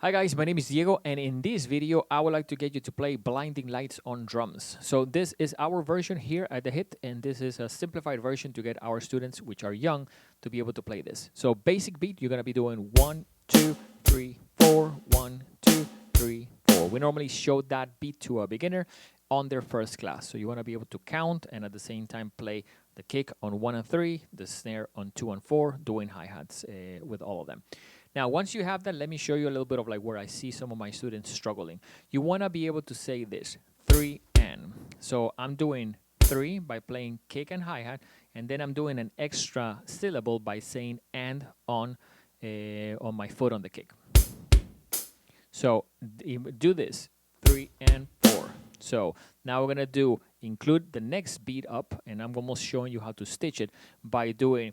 Hi guys, my name is Diego, and in this video I would like to get you to play Blinding Lights on drums. So this is our version here at the HIT, and this is a simplified version to get our students, which are young, to be able to play this. So basic beat, you're going to be doing 1, 2, 3, 4, 1, 2, 3, 4. We normally show that beat to a beginner on their first class. So you want to be able to count and at the same time play the kick on 1 and 3, the snare on 2 and 4, doing hi-hats with all of them. Now, once you have that, let me show you a little bit of like where I see some of my students struggling. You want to be able to say this, 3 and. So I'm doing 3 by playing kick and hi-hat, and then I'm doing an extra syllable by saying and on my foot on the kick. So do this, 3 and 4. So now we're going to include the next beat up, and I'm almost showing you how to stitch it by doing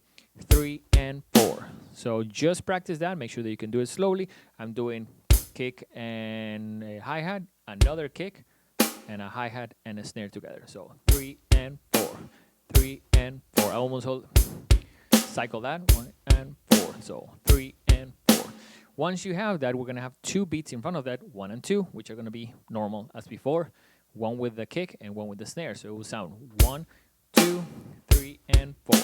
3 and 4. So just practice that. Make sure that you can do it slowly. I'm doing kick and a hi-hat, another kick, and a hi-hat and a snare together. So 3 and 4, 3 and 4. I almost cycle that, 1 and 4. So 3 and 4. Once you have that, we're going to have 2 beats in front of that, 1 and 2, which are going to be normal as before. One with the kick and one with the snare. So it will sound 1, 2, 3, and 4.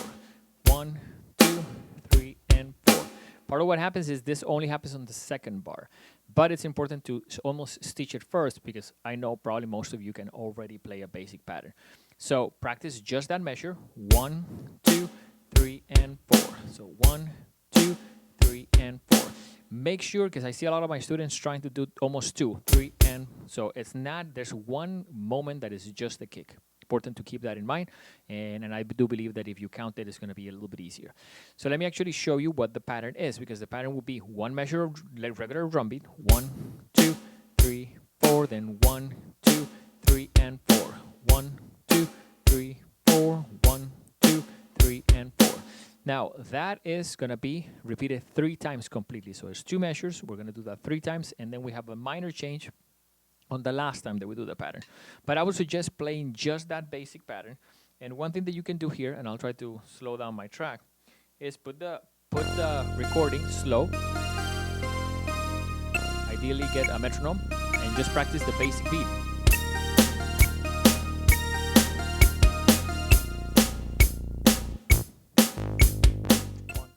1, 2, 3, and 4. Part of what happens is this only happens on the second bar. But it's important to almost stitch it first because I know probably most of you can already play a basic pattern. So practice just that measure. 1, 2, 3, and 4. So 1, 2, 3, and 4. Make sure, because I see a lot of my students trying to do almost 2, 3, and so it's not, there's one moment that is just the kick. Important to keep that in mind, and I do believe that if you count it, it's going to be a little bit easier. So let me actually show you what the pattern is, because the pattern will be one measure of regular drum beat, 1, 2, 3, 4, then 1, 2, 3, and 4. 1, 2, 3, 4, 1, 2, 3, and 4. Now, that is going to be repeated 3 times completely. So there's 2 measures. We're going to do that 3 times, and then we have a minor change on the last time that we do the pattern. But I would suggest playing just that basic pattern. And one thing that you can do here, and I'll try to slow down my track, is put the recording slow. Ideally get a metronome, and just practice the basic beat.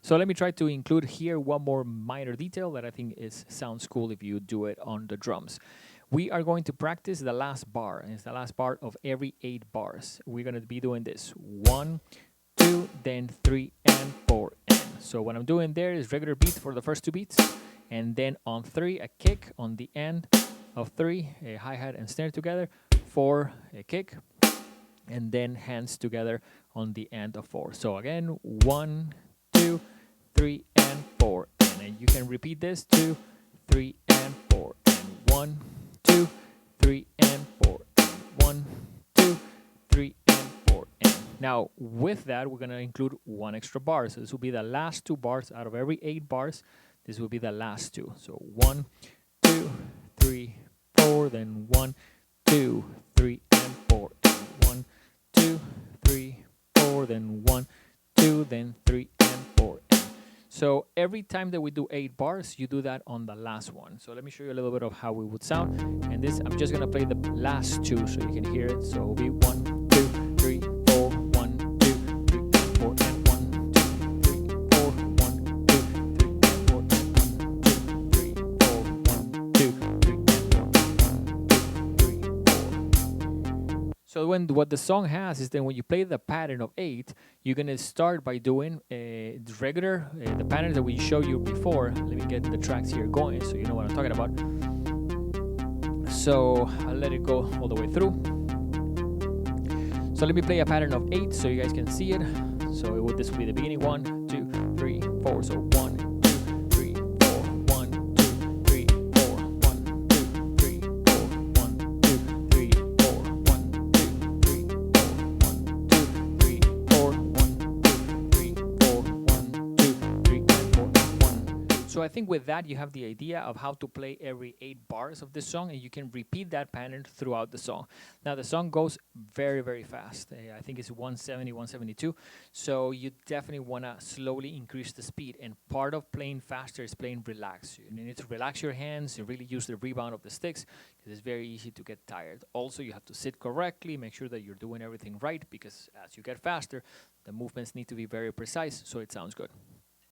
So let me try to include here one more minor detail that I think sounds cool if you do it on the drums. We are going to practice the last bar, and it's the last bar of every 8 bars. We're going to be doing this 1, 2, then 3, and 4, and. So what I'm doing there is regular beats for the first 2 beats, and then on 3, a kick on the end of 3, a hi-hat and snare together, 4, a kick, and then hands together on the end of 4. So again, 1, 2, 3, and 4, and you can repeat this 2, 3, and 4, and 1, 2, 3, and 4, and 1, 2, 3, and 4, and. Now, with that, we're going to include 1 extra bar. So this will be the last 2 bars out of every 8 bars. This will be the last 2. So 1, 2, 3, 4, then 1, 2, 3, and 4, and 1, 2, 3, 4, then 1, 2, then 3, and 4. So every time that we do 8 bars, you do that on the last one. So let me show you a little bit of how it would sound. And this, I'm just going to play the last 2 so you can hear it. So it will be 1, 2, 3, 4, 1, 2, 3, and 4, and 1, 2, 3, 4, 1, 2, 3, and 4, and 1, 2, 3, 4, 1, 2, 3, and 4, 1, 2, 3, 4. So what the song has is then when you play the pattern of 8, you're going to start by doing the pattern that we showed you before. Let me get the tracks here going so you know what I'm talking about. So I'll let it go all the way through. So let me play a pattern of 8 so you guys can see it. So this will be the beginning, 1, 2, 3, 4. So 1, 2, 3, 4, 1, 2, 3, 4, 1, 2, 3, 4, 1, 2, 3, 4, 1, 2, 3, 4, 1, 2, 3, 4, 1, 2, 3, 4, 1, 2, 3, and 4, 1. So So I think with that, you have the idea of how to play every 8 bars of this song, and you can repeat that pattern throughout the song. Now, the song goes very, very fast. I think it's 170, 172. So you definitely want to slowly increase the speed. And part of playing faster is playing relaxed. You need to relax your hands and really use the rebound of the sticks, because it's very easy to get tired. Also, you have to sit correctly, make sure that you're doing everything right, because as you get faster, the movements need to be very precise so it sounds good.